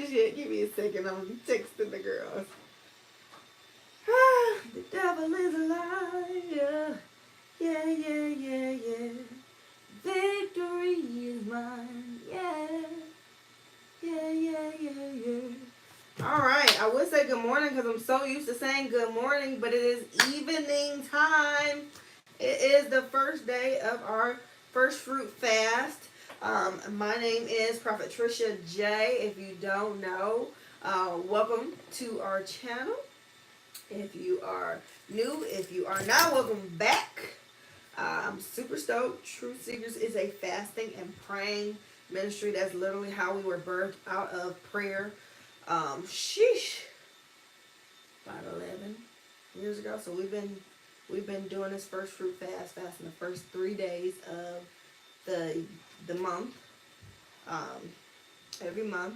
shit. Give me a second. I'm texting the girls. The devil is a liar. Yeah, yeah, yeah, yeah. Victory is mine. Yeah. Yeah, yeah, yeah, yeah. All right. I would say good morning because I'm so used to saying good morning, but it is evening time. It is the first day of our first fruit fast. My name is Prophet Trisha J. If you don't know, welcome to our channel. If you are new, if you are not, welcome back. I'm super stoked. Truth Seekers is a fasting and praying ministry. That's literally how we were birthed out of prayer. Sheesh, about 11 years ago. So we've been doing this first fruit fasting the first 3 days of the month. Um, every month,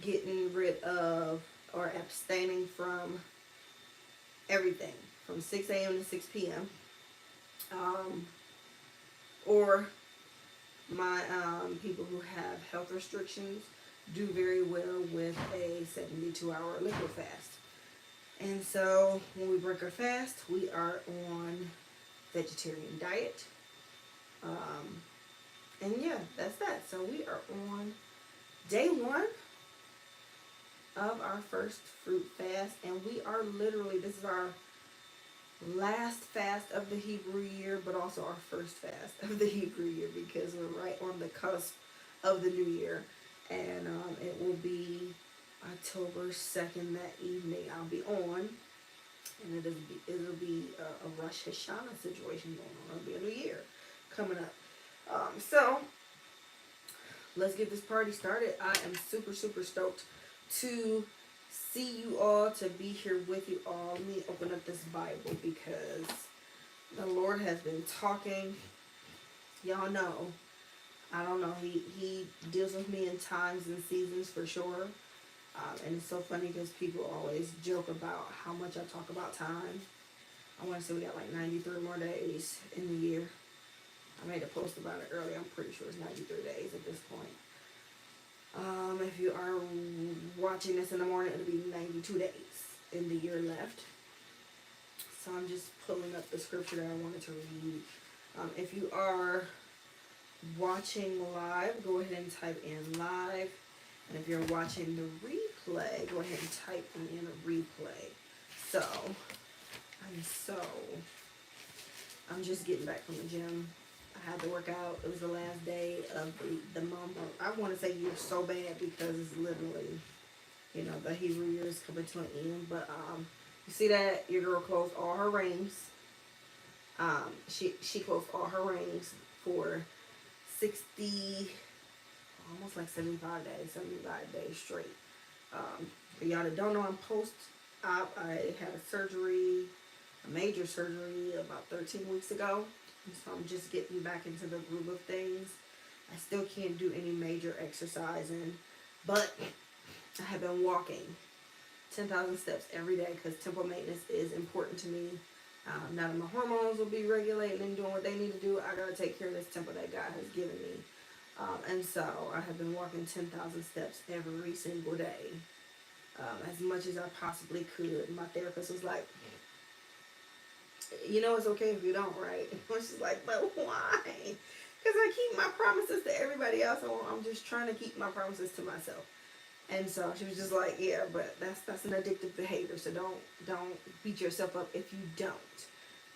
getting rid of or abstaining from everything from 6 a.m. to 6 p.m. Um, or my people who have health restrictions do very well with a 72-hour liquid fast. And so when we break our fast, we are on vegetarian diet. Um, and yeah, that's that. So we are on day one of our first fruit fast, and we are literally, this is our last fast of the Hebrew year, but also our first fast of the Hebrew year because we're right on the cusp of the new year. And it will be October 2nd that evening. I'll be on, and it'll be a Rosh Hashanah situation going on. It'll be a new year coming up. So let's get this party started. I am super, super stoked to see you all, to be here with you all. Let me open up this Bible because the Lord has been talking. Y'all know, I don't know, he deals with me in times and seasons for sure. And it's so funny because people always joke about how much I talk about time. I want to say we got like 93 more days in the year. I made a post about it earlier. I'm pretty sure it's 93 days at this point. If you are watching this in the morning, it'll be 92 days in the year left. So I'm just pulling up the scripture that I wanted to read. If you are watching live, go ahead and type in live. And if you're watching the replay, go ahead and type in a replay. So, I'm just getting back from the gym. I had to work out. It was the last day of the month. I want to say year so bad because it's literally, the Hebrew year is coming to an end. But you see that your girl closed all her rings. She closed all her rings for 60, almost like 75 days straight. For y'all that don't know, I'm post-op. I had a major surgery about 13 weeks ago. So I'm just getting back into the groove of things. I still can't do any major exercising, but I have been walking 10,000 steps every day because temple maintenance is important to me. Now that my hormones will be regulating and doing what they need to do, I gotta take care of this temple that God has given me. And so I have been walking 10,000 steps every single day, as much as I possibly could. My therapist was like, it's okay if you don't, right? I was just like, but why? Because I keep my promises to everybody else. I'm just trying to keep my promises to myself. And so she was just like, yeah, but that's an addictive behavior. So don't beat yourself up if you don't.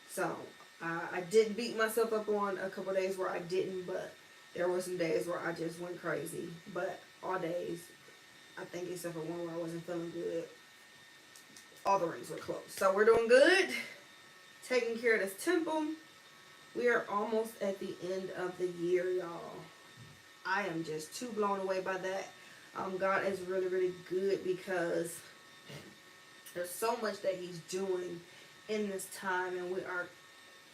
So I did beat myself up on a couple days where I didn't, but there were some days where I just went crazy. But all days, I think except for one where I wasn't feeling good, all the rings were closed. So we're doing good. Taking care of this temple. We are almost at the end of the year, y'all. I am just too blown away by that. God is really, really good because there's so much that he's doing in this time, and we are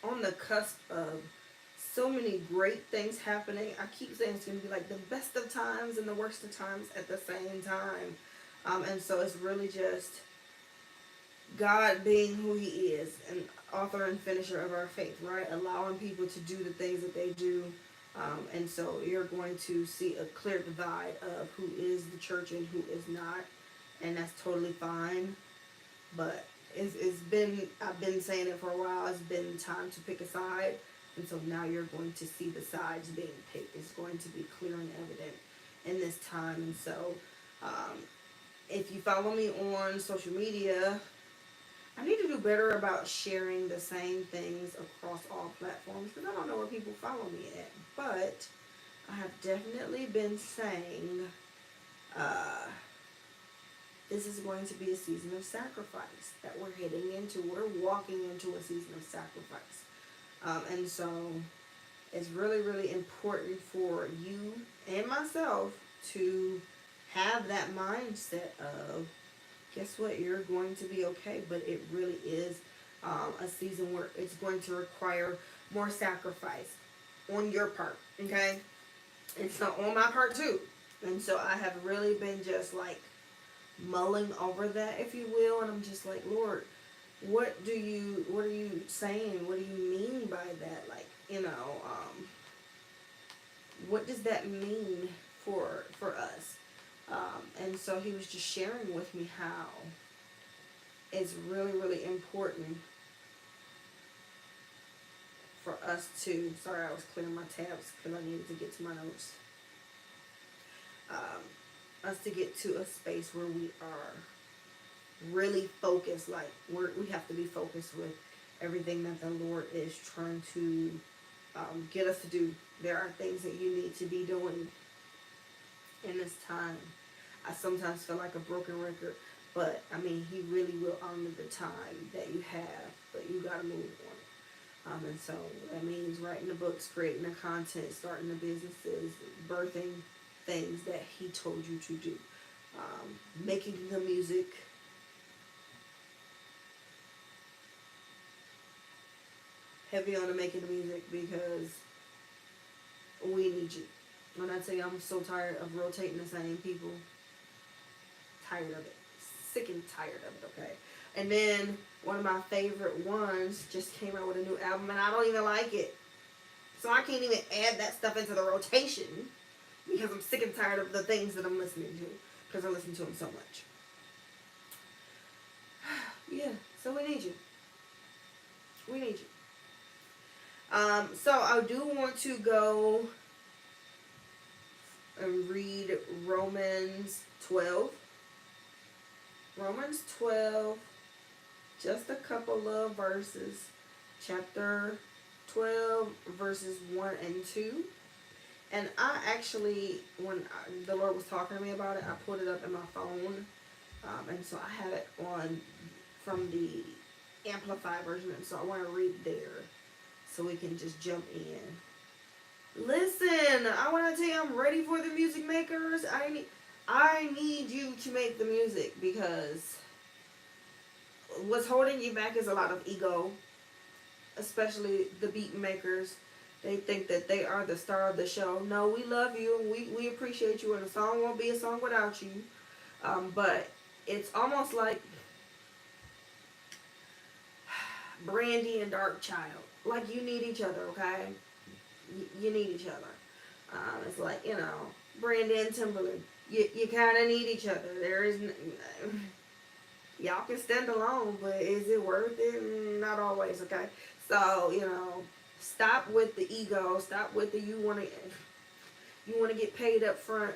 on the cusp of so many great things happening. I keep saying it's going to be like the best of times and the worst of times at the same time. And so it's really just God being who he is, and author and finisher of our faith, right? Allowing people to do the things that they do And so you're going to see a clear divide of who is the church and who is not. And that's totally fine. But it's been, I've been saying it for a while, it's been time to pick a side. And so now you're going to see the sides being picked. It's going to be clear and evident in this time. And so if you follow me on social media, I need to do better about sharing the same things across all platforms, because I don't know where people follow me at. But I have definitely been saying this is going to be a season of sacrifice that we're heading into. We're walking into a season of sacrifice. And so it's really, really important for you and myself to have that mindset of, guess what, you're going to be okay. But it really is a season where it's going to require more sacrifice on your part, okay? It's not on my part too. And so I have really been just like mulling over that, if you will, and I'm just like, Lord, what are you saying? What do you mean by that? Like, what does that mean for us? And so he was just sharing with me how it's really, really important for us to, sorry, I was clearing my tabs because I needed to get to my notes. Us to get to a space where we are really focused, like we have to be focused with everything that the Lord is trying to get us to do. There are things that you need to be doing in this time. I sometimes feel like a broken record, but I mean, he really will honor the time that you have, but you gotta move on. And so that means writing the books, creating the content, starting the businesses, birthing things that he told you to do, making the music, heavy on the making the music, because we need you. When I tell you I'm so tired of rotating the same people, tired of it, sick and tired of it, okay? And then one of my favorite ones just came out with a new album and I don't even like it. So I can't even add that stuff into the rotation because I'm sick and tired of the things that I'm listening to, because I listen to them so much. Yeah, so we need you. We need you. So I do want to go and read Romans 12. Romans 12, just a couple of verses. Chapter 12, verses 1 and 2. And I actually, when the Lord was talking to me about it, I pulled it up in my phone. And so I have it on from the Amplified version. And so I want to read there so we can just jump in. Listen, I want to tell you, I'm ready for the music makers. I need you to make the music, because what's holding you back is a lot of ego, especially the beat makers. They think that they are the star of the show. No, we love you and we appreciate you, and a song won't be a song without you. But it's almost like Brandy and Darkchild. Like, you need each other, okay? You need each other. It's like, Brandy and Timberland. You kind of need each other. There is... y'all can stand alone, but is it worth it? Not always, okay? So, stop with the ego. Stop with the you want to get paid up front.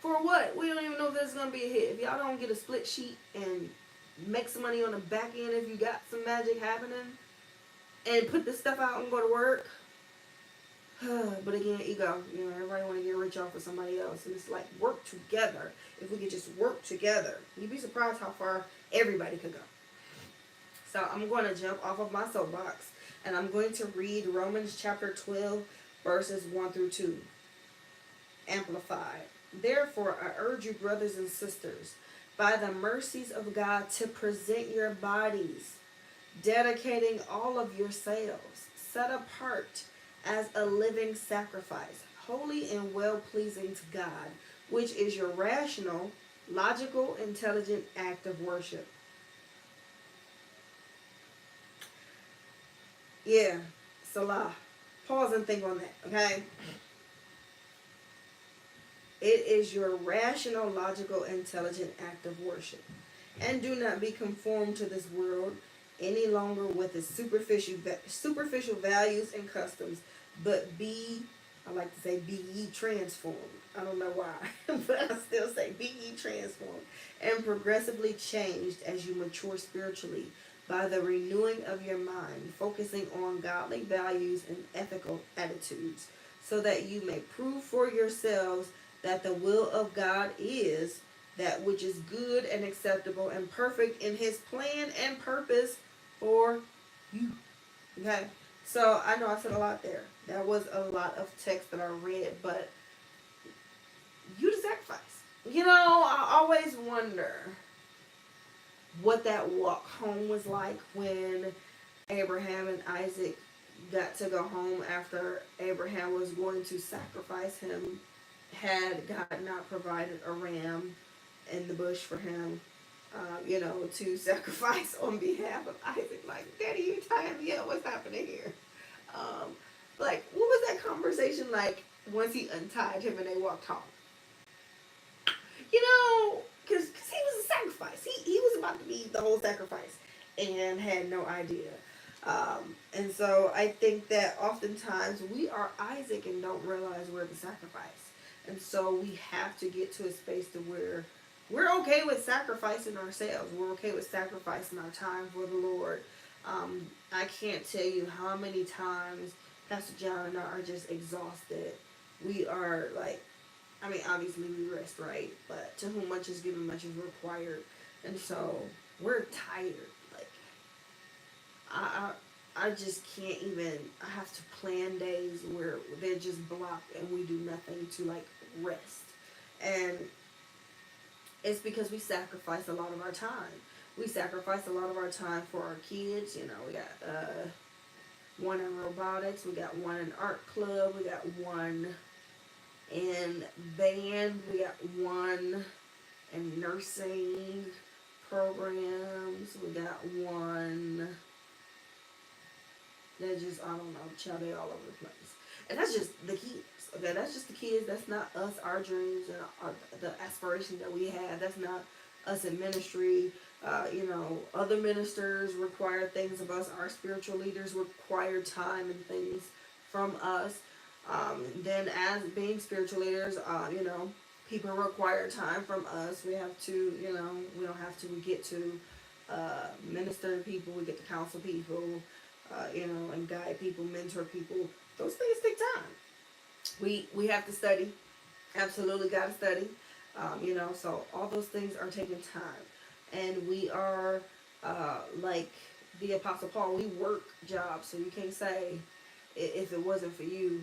For what? We don't even know if this is going to be a hit. If y'all don't get a split sheet and make some money on the back end, if you got some magic happening, and put this stuff out and go to work. But again, ego. Everybody want to get rich off of somebody else. And it's like, work together. If we could just work together, you'd be surprised how far everybody could go. So I'm going to jump off of my soapbox, and I'm going to read Romans chapter 12, verses 1 through 2. Amplified. Therefore, I urge you, brothers and sisters, by the mercies of God, to present your bodies, dedicating all of yourselves, set apart as a living sacrifice, holy and well-pleasing to God, which is your rational, logical, intelligent act of worship. Yeah, Salah. Pause and think on that, okay? It is your rational, logical, intelligent act of worship. And do not be conformed to this world any longer with its superficial values and customs, but be, I like to say, be ye transformed. I don't know why, but I still say be ye transformed and progressively changed as you mature spiritually by the renewing of your mind, focusing on godly values and ethical attitudes, so that you may prove for yourselves that the will of God is that which is good and acceptable and perfect in his plan and purpose for you. Okay? So I know I said a lot there. That was a lot of text that I read, but you the sacrifice. You know, I always wonder what that walk home was like when Abraham and Isaac got to go home after Abraham was going to sacrifice him. Had God not provided a ram in the bush for him, to sacrifice on behalf of Isaac? Like, Daddy, you tired me up. What's happening here? Um, like, what was that conversation like once he untied him and they walked home? Because he was a sacrifice. He was about to be the whole sacrifice and had no idea. And so I think that oftentimes we are Isaac and don't realize we're the sacrifice. And so we have to get to a space to where we're okay with sacrificing ourselves. We're okay with sacrificing our time for the Lord. I can't tell you how many times Pastor John and I are just exhausted. We are like, I mean, obviously we rest, right? But to whom much is given, much is required. And so we're tired. Like, I just can't even, I have to plan days where they're just blocked and we do nothing to like rest. And it's because we sacrifice a lot of our time. We sacrifice a lot of our time for our kids. We got one in robotics, we got one in art club, we got one in band, we got one in nursing programs, we got one that just, I don't know, child, they all over the place. And that's just the kids. Okay, that's just the kids. That's not us, our dreams, and the aspirations that we have. That's not us in ministry. Other ministers require things of us. Our spiritual leaders require time and things from us. Then as being spiritual leaders, people require time from us. We have to, we don't have to. We get to minister to people. We get to counsel people, and guide people, mentor people. Those things take time. We have to study. Absolutely got to study. So all those things are taking time. And we are, like the Apostle Paul, we work jobs. So you can't say, if it wasn't for you,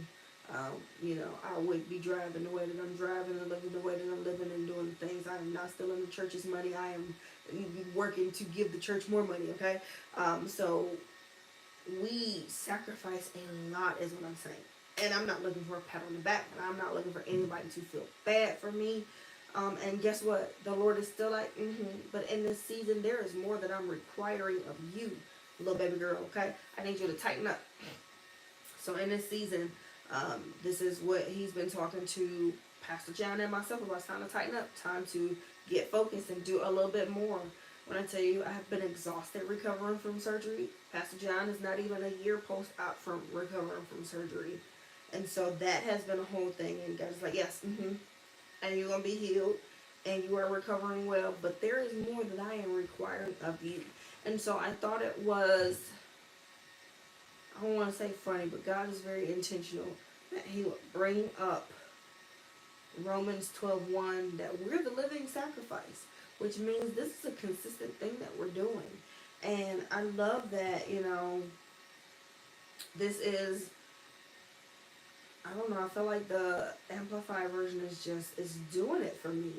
I wouldn't be driving the way that I'm driving and living the way that I'm living and doing the things. I am not stealing the church's money. I am working to give the church more money, okay? So we sacrifice a lot is what I'm saying. And I'm not looking for a pat on the back, and I'm not looking for anybody to feel bad for me. And guess what? The Lord is still like, but in this season, there is more that I'm requiring of you, little baby girl, okay? I need you to tighten up. So in this season, this is what he's been talking to Pastor John and myself about. It's time to tighten up, time to get focused and do a little bit more. When I tell you I have been exhausted recovering from surgery, Pastor John is not even a year post-op from recovering from surgery. And so that has been a whole thing. And God's like, yes, and you're going to be healed and you are recovering well. But there is more that I am requiring of you. And so I thought it was, I don't want to say funny, but God is very intentional that he would bring up Romans 12:1, that we're the living sacrifice, which means this is a consistent thing that we're doing. And I love that, this is, I don't know, I feel like the Amplified version is doing it for me.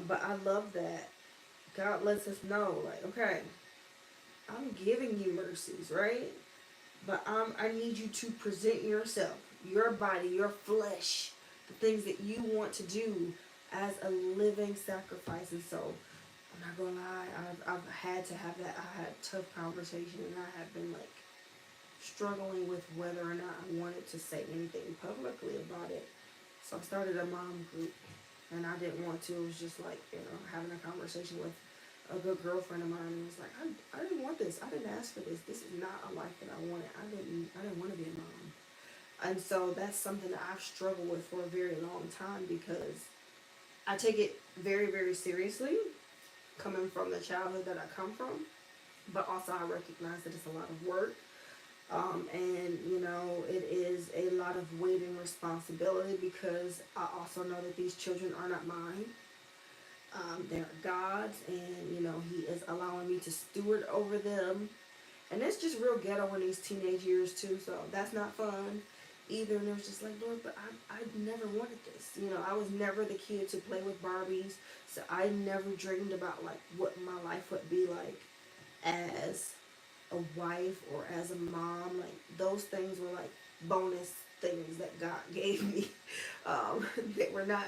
But I love that God lets us know, like, okay, I'm giving you mercies, right? But I need you to present yourself, your body, your flesh, the things that you want to do as a living sacrifice. And so, I'm not going to lie, I've had to have that. I had a tough conversation, and I have been, like, struggling with whether or not I wanted to say anything publicly about it. So I started a mom group, and I didn't want to. It was just like, having a conversation with a good girlfriend of mine, and it was like, I didn't want this. I didn't ask for this. This is not a life that I wanted. I didn't want to be a mom. And so that's something that I've struggled with for a very long time, because I take it very, very seriously, coming from the childhood that I come from. But also I recognize that it's a lot of work. And it is a lot of weight and responsibility, because I also know that these children are not mine. They're God's, and He is allowing me to steward over them. And it's just real ghetto in these teenage years too, so that's not fun either. And it was just like, Lord, but I never wanted this. I was never the kid to play with Barbies, so I never dreamed about like what my life would be like as a wife or as a mom. Like those things were like bonus things that God gave me. They were not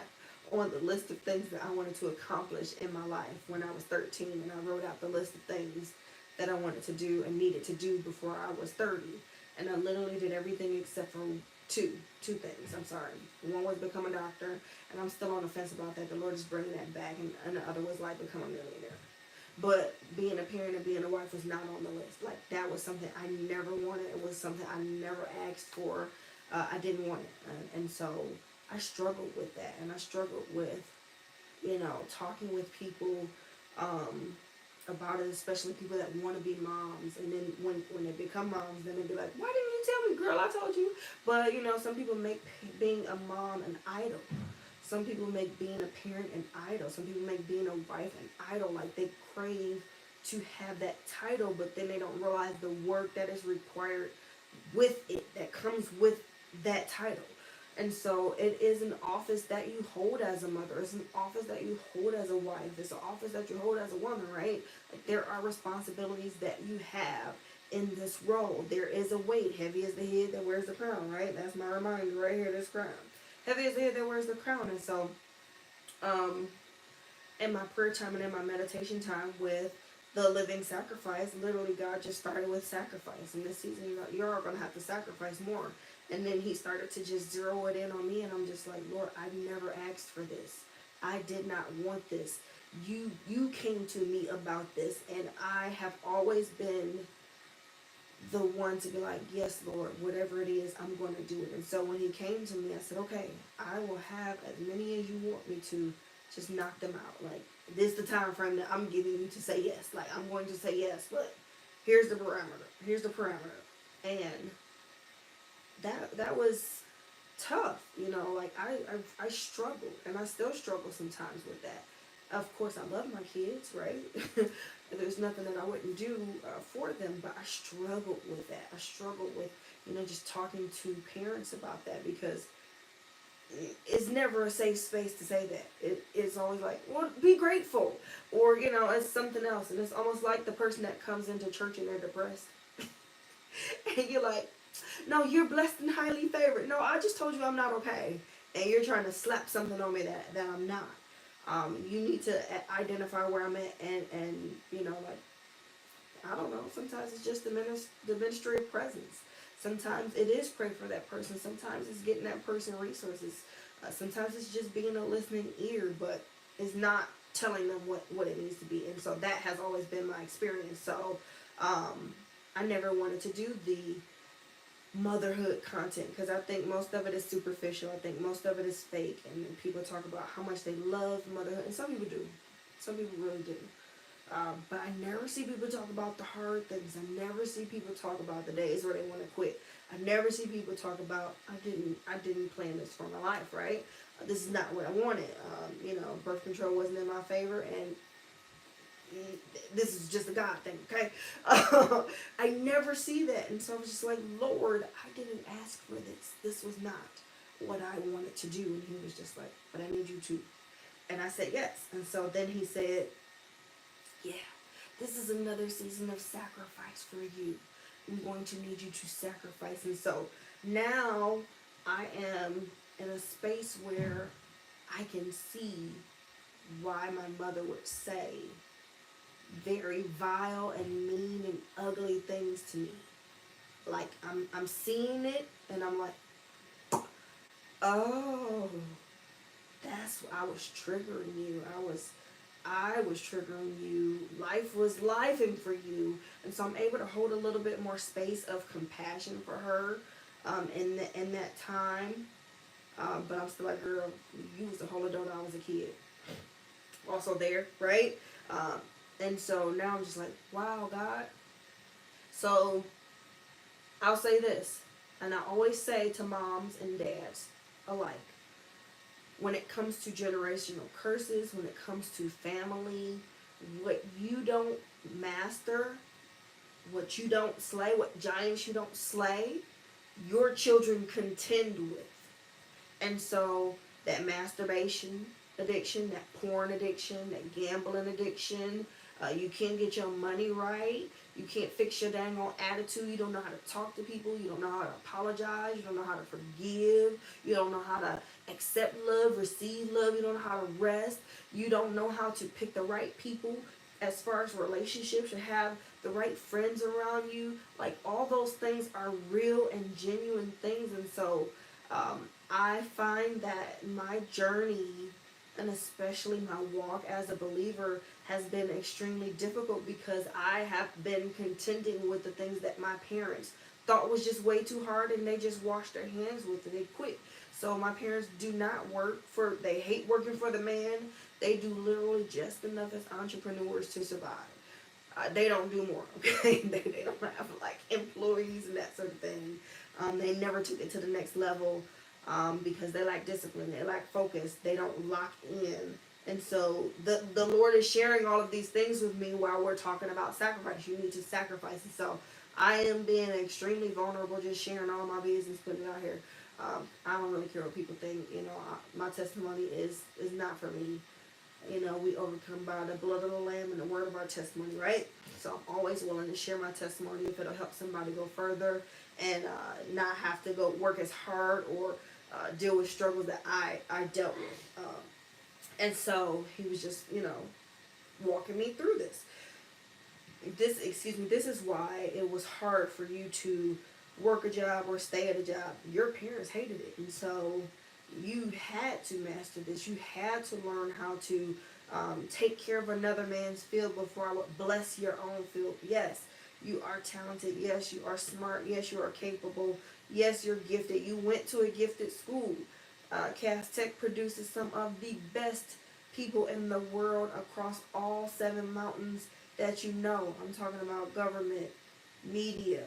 on the list of things that I wanted to accomplish in my life when I was 13, and I wrote out the list of things that I wanted to do and needed to do before I was 30. And I literally did everything except for two things. I'm sorry. One was become a doctor, and I'm still on the fence about that. The Lord is bringing that back, and the other was like become a millionaire. But being a parent and being a wife was not on the list. Like that was something I never wanted. It was something I never asked for. I didn't want it, and so I struggled with that, and I struggled with, talking with people about it, especially people that want to be moms. And then when they become moms, then they be like, "Why didn't you tell me, girl? I told you." But some people make being a mom an idol. Some people make being a parent an idol. Some people make being a wife an idol. Like they crave to have that title, but then they don't realize the work that is required with it, that comes with that title. And so it is an office that you hold as a mother. It's an office that you hold as a wife. It's an office that you hold as a woman, right? Like there are responsibilities that you have in this role. There is a weight. Heavy is the head that wears the crown, right? That's my reminder right here, this crown. Heavy is the head that wears the crown. And so, in my prayer time and in my meditation time with the living sacrifice, literally God just started with sacrifice. In this season, you're all going to have to sacrifice more. And then He started to just zero it in on me, and I'm just like, Lord, I never asked for this. I did not want this. You came to me about this, and I have always been the one to be like, yes, Lord, whatever it is, I'm going to do it. And so when He came to me, I said, okay, I will have as many as you want me to. Just knock them out. Like, this is the time frame that I'm giving you to say yes. Like, I'm going to say yes, but here's the parameter. Here's the parameter. And that was tough. Like, I struggled, and I still struggle sometimes with that. Of course, I love my kids, right? There's nothing that I wouldn't do for them, but I struggled with that. I struggled with, just talking to parents about that, because it's never a safe space to say that. It's always like, well, be grateful, or it's something else. And it's almost like the person that comes into church and they're depressed, and you're like, no, you're blessed and highly favored. No, I just told you I'm not okay, and you're trying to slap something on me that I'm not. You need to identify where I'm at, and like, I don't know. Sometimes it's just the ministry of presence. Sometimes it is pray for that person. Sometimes it's getting that person resources. Sometimes it's just being a listening ear, but it's not telling them what it needs to be. And so that has always been my experience. So I never wanted to do the motherhood content, because I think most of it is superficial. I think most of it is fake, and people talk about how much they love motherhood, and some people do. Some people really do. But I never see people talk about the hard things. I never see people talk about the days where they want to quit. I never see people talk about, I didn't plan this for my life, right? This is not what I wanted. Birth control wasn't in my favor, and this is just a God thing, okay? I never see that. And so I was just like, Lord, I didn't ask for this. This was not what I wanted to do. And He was just like, but I need you to. And I said yes. And so then He said, yeah, this is another season of sacrifice for you. I'm going to need you to sacrifice. And so now I am in a space where I can see why my mother would say very vile and mean and ugly things to me. Like, I'm seeing it, and I'm like, oh, that's, I was triggering you. I was triggering you. Life was lifing for you. And so I'm able to hold a little bit more space of compassion for her in that time. But I'm still like, girl, you was a whole adult when I was a kid. Also there, right? Um, and so now I'm just like, wow, God. So I'll say this, and I always say to moms and dads alike, when it comes to generational curses, when it comes to family, what you don't master, what you don't slay, what giants you don't slay, your children contend with. And so that masturbation addiction, that porn addiction, that gambling addiction, you can't get your money right. You can't fix your dang on attitude. You don't know how to talk to people. You don't know how to apologize. You don't know how to forgive. You don't know how to accept love, receive love. You don't know how to rest. You don't know how to pick the right people as far as relationships, or have the right friends around you. Like, all those things are real and genuine things. And so I find that my journey, and especially my walk as a believer, has been extremely difficult because I have been contending with the things that my parents thought was just way too hard, and they just washed their hands with it. They quit. So my parents do not work for, they hate working for the man. They do literally just enough as entrepreneurs to survive. They don't do more, okay? They don't have like employees and that sort of thing. They never took it to the next level because they lack discipline, they lack focus, they don't lock in. And so the Lord is sharing all of these things with me while we're talking about sacrifice. You need to sacrifice. And so I am being extremely vulnerable, just sharing all my business, putting it out here. I don't really care what people think. You know, my testimony is not for me. You know, we overcome by the blood of the Lamb and the word of our testimony, right? So I'm always willing to share my testimony if it'll help somebody go further and not have to go work as hard or deal with struggles that I dealt with. And so he was just, you know, walking me through this. This is why it was hard for you to work a job or stay at a job. Your parents hated it. And so you had to master this. You had to learn how to take care of another man's field before I would bless your own field. Yes, you are talented. Yes, you are smart. Yes, you are capable. Yes, you're gifted. You went to a gifted school. Cass Tech produces some of the best people in the world across all 7 mountains that you know. I'm talking about government, media,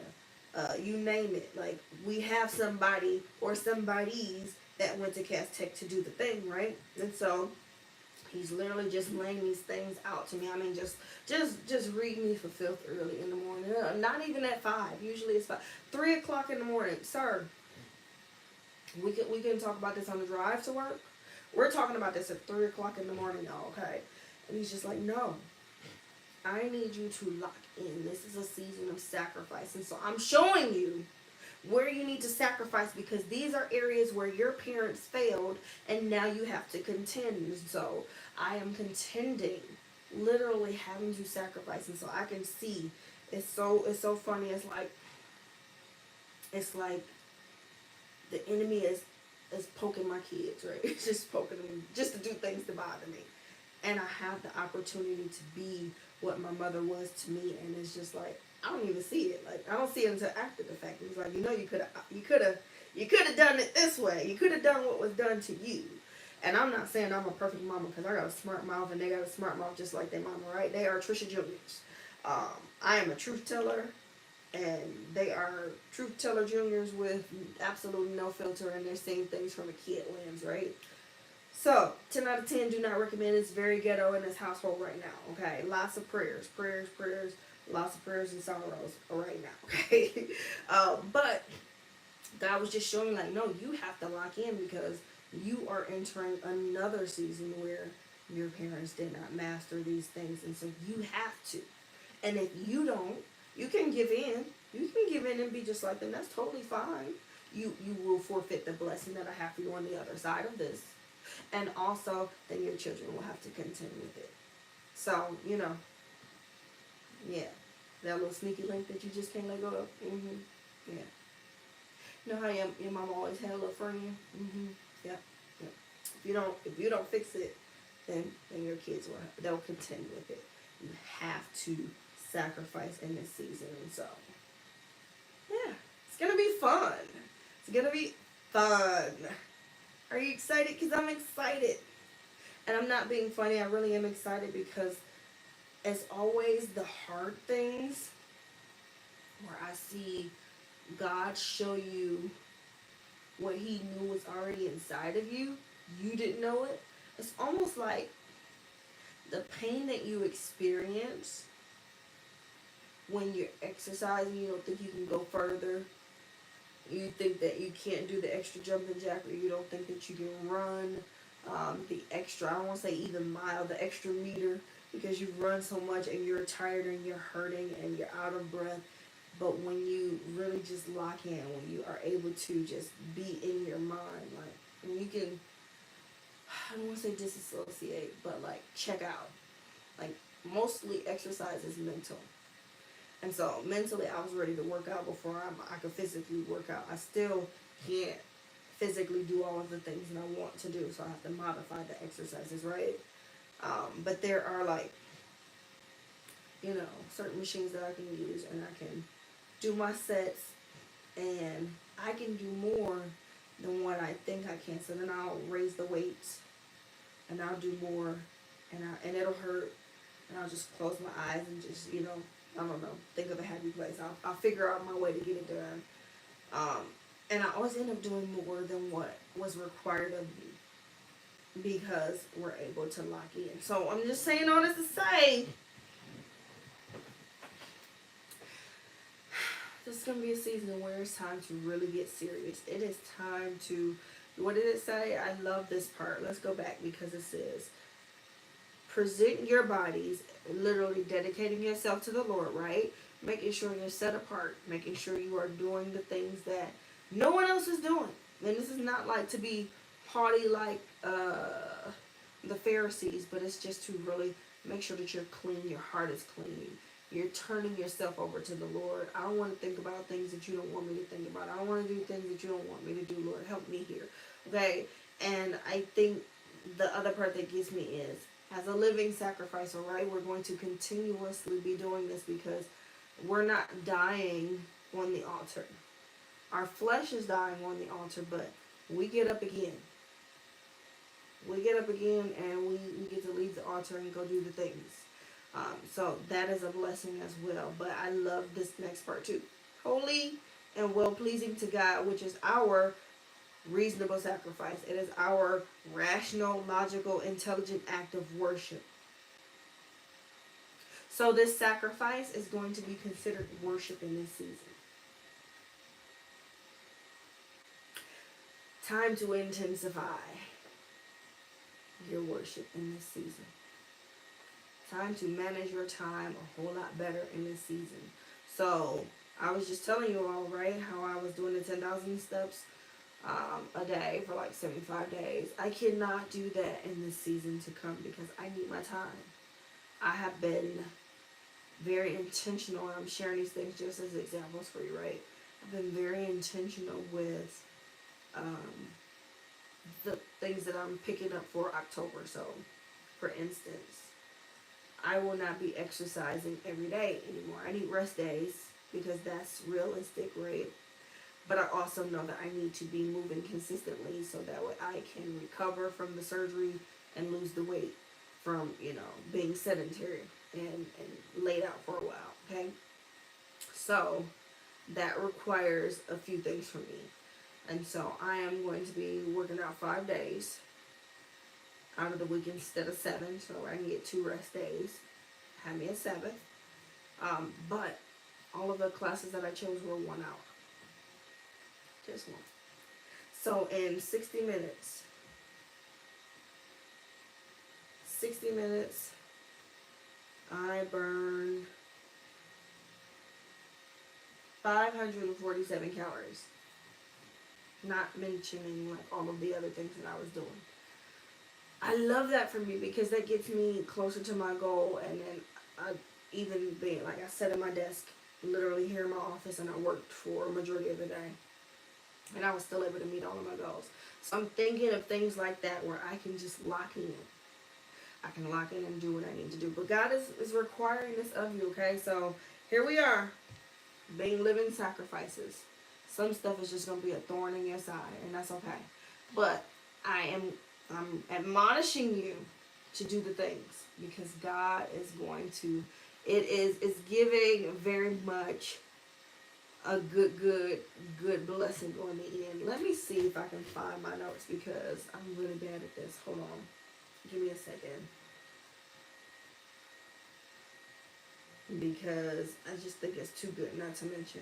you name it. Like, we have somebody or somebodies that went to Cass Tech to do the thing, right? And so he's literally just laying these things out to me. I mean, just read me for filth early in the morning. Not even at 5. Usually it's 5. 3 o'clock in the morning. Sir, we can talk about this on the drive to work. We're talking about this at 3 o'clock in the morning now, okay? And he's just like, no, I need you to lock in. This is a season of sacrifice. And so I'm showing you where you need to sacrifice, because these are areas where your parents failed and now you have to contend. And so I am contending, literally having to sacrifice. And so I can see it's so funny. It's like the enemy is poking my kids, right? It's just poking them just to do things to bother me. And I have the opportunity to be what my mother was to me, and it's just like, I don't even see it. Like, I don't see it until after the fact. It's like, you know, you could have done it this way. You could have done what was done to you. And I'm not saying I'm a perfect mama, because I got a smart mouth and they got a smart mouth just like their mama, right? They are Trisha Juniors. I am a truth teller, and they are truth teller juniors with absolutely no filter, and they're seeing things from a kid lens, right? So, 10 out of 10, do not recommend. It's very ghetto in this household right now, okay? Lots of prayers, lots of prayers and sorrows right now, okay? But God was just showing, like, no, you have to lock in, because you are entering another season where your parents did not master these things, and so you have to. And if you don't, you can give in. You can give in and be just like them. That's totally fine. You will forfeit the blessing that I have for you on the other side of this. And also, then your children will have to contend with it. So, you know, yeah. That little sneaky link that you just can't let go of. Yeah. You know how your mom always had a little friend? Yep. if you don't fix it, then your kids they'll contend with it. You have to sacrifice in this season, and so yeah, it's gonna be fun. It's gonna be fun. Are you excited? Because I'm excited. And I'm not being funny. I really am excited because, as always, the hard things where I see God show you what He knew was already inside of you, you didn't know it. It's almost like the pain that you experience when you're exercising, you don't think you can go further. You think that you can't do the extra jumping jack, or you don't think that you can run the extra, I don't want to say even mile, the extra meter, because you've run so much and you're tired and you're hurting and you're out of breath. But when you really just lock in, when you are able to just be in your mind, like when you can, I don't want to say disassociate, but like check out. Like mostly exercise is mental. And so mentally I was ready to work out before I could physically work out. I still can't physically do all of the things that I want to do, so I have to modify the exercises, right? But there are like, certain machines that I can use, and I can do my sets, and I can do more than what I think I can. So then I'll raise the weights, and I'll do more, and it'll hurt, and I'll just close my eyes and just, I don't know, think of a happy place. I'll figure out my way to get it done. And I always end up doing more than what was required of me because we're able to lock in. So I'm just saying all this to say, this is going to be a season where it's time to really get serious. It is time to, what did it say? I love this part. Let's go back because it says, present your bodies, literally dedicating yourself to the Lord, right? Making sure you're set apart, making sure you are doing the things that no one else is doing. And this is not like to be haughty like the Pharisees, but it's just to really make sure that you're clean, your heart is clean. You're turning yourself over to the Lord. I don't want to think about things that you don't want me to think about. I don't want to do things that you don't want me to do. Lord, help me here. Okay? And I think the other part that gets me is, as a living sacrifice, all right, we're going to continuously be doing this because we're not dying on the altar. Our flesh is dying on the altar, but we get up again. We get up again and we get to leave the altar and go do the things. So that is a blessing as well. But I love this next part too. Holy and well-pleasing to God, which is our reasonable sacrifice. It is our rational, logical, intelligent act of worship. So this sacrifice is going to be considered worship in this season. Time to intensify your worship in this season. Time to manage your time a whole lot better in this season. So I was just telling you all, right, how I was doing the 10,000 steps a day for like 75 days. I cannot do that in this season to come because I need my time. I have been very intentional, and I'm sharing these things just as examples for you, right? I've been very intentional with the things that I'm picking up for October. So, for instance, I will not be exercising every day anymore. I need rest days because that's realistic, right? But I also know that I need to be moving consistently so that way I can recover from the surgery and lose the weight from, being sedentary and laid out for a while, okay? So that requires a few things from me. And so I am going to be working out 5 days out of the week instead of 7, so I can get 2 rest days. Have me a Sabbath. But all of the classes that I chose were 1 hour. Just one. So in 60 minutes, I burn 547 calories. Not mentioning like all of the other things that I was doing. I love that for me because that gets me closer to my goal. And then I even being like I sat at my desk literally here in my office and I worked for a majority of the day. And I was still able to meet all of my goals. So I'm thinking of things like that where I can just lock in. I can lock in and do what I need to do. But God is requiring this of you, okay? So here we are, being living sacrifices. Some stuff is just gonna be a thorn in your side, and that's okay. But I'm admonishing you to do the things because God is going to. It's giving very much a good blessing on the end. Let me see if I can find my notes because I'm really bad at this. Hold on, give me a second because I just think it's too good not to mention.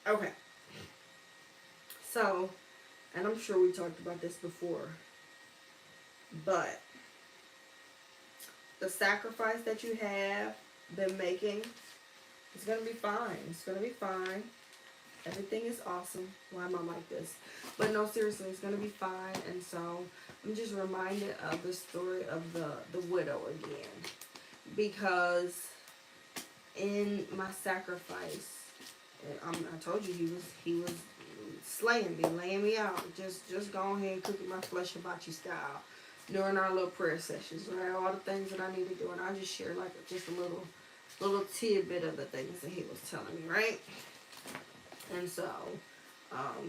Okay, so, and I'm sure we talked about this before, but the sacrifice that you have been making is gonna be fine. It's gonna be fine. Everything is awesome. Why am I like this? But no, seriously, it's gonna be fine. And so I'm just reminded of the story of the widow again, because in my sacrifice, I told you he was slaying me, laying me out. Just go ahead and cooking my flesh hibachi style during our little prayer sessions, right? All the things that I need to do, and I just share like just a little tidbit of the things that he was telling me, right? And so,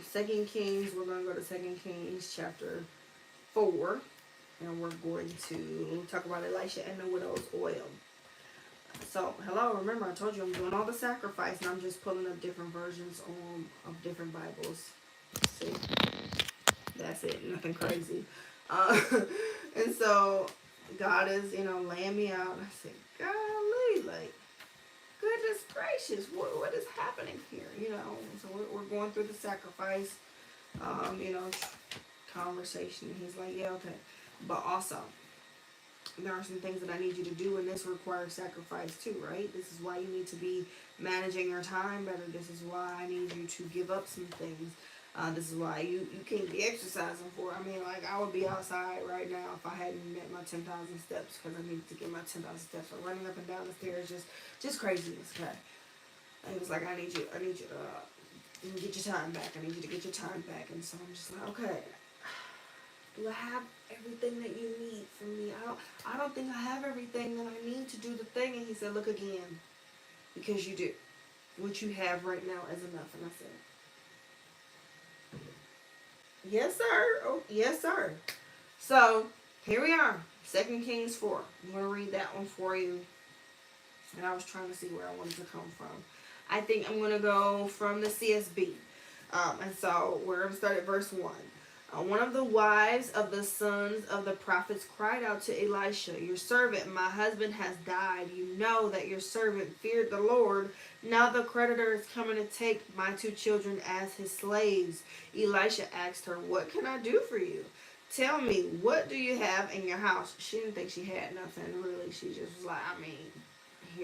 Second Kings, we're gonna go to Second Kings chapter 4, and we're going to talk about Elisha and the widow's oil. So, hello, remember I told you I'm doing all the sacrifice, and I'm just pulling up different versions of different Bibles. See, that's it, nothing crazy. Uh, and so, God is, laying me out. I said, golly, like, goodness gracious, what is happening here? So we're going through the sacrifice, you know, conversation. He's like, yeah, okay. But also, there are some things that I need you to do, and this requires sacrifice too, right? This is why you need to be managing your time better. This is why I need you to give up some things. This is why you can't be exercising for. I mean, like, I would be outside right now if I hadn't met my 10,000 steps because I needed to get my 10,000 steps. So running up and down the stairs, just craziness, okay? And he was like, I need you to get your time back. I need you to get your time back. And so I'm just like, okay, do I have everything that you need from me? I don't think I have everything that I need to do the thing. And he said, look again, because you do. What you have right now is enough. And I said, yes, sir. Oh, yes, sir. So here we are, 2 Kings 4. I'm going to read that one for you. And I was trying to see where I wanted to come from. I think I'm going to go from the CSB. And so we're going to start at verse 1. One of the wives of the sons of the prophets cried out to Elisha, your servant, my husband has died. You know that your servant feared the Lord. Now the creditor is coming to take my 2 children as his slaves. Elisha asked her, what can I do for you? Tell me, what do you have in your house? She didn't think she had nothing, really. She just was like, I mean,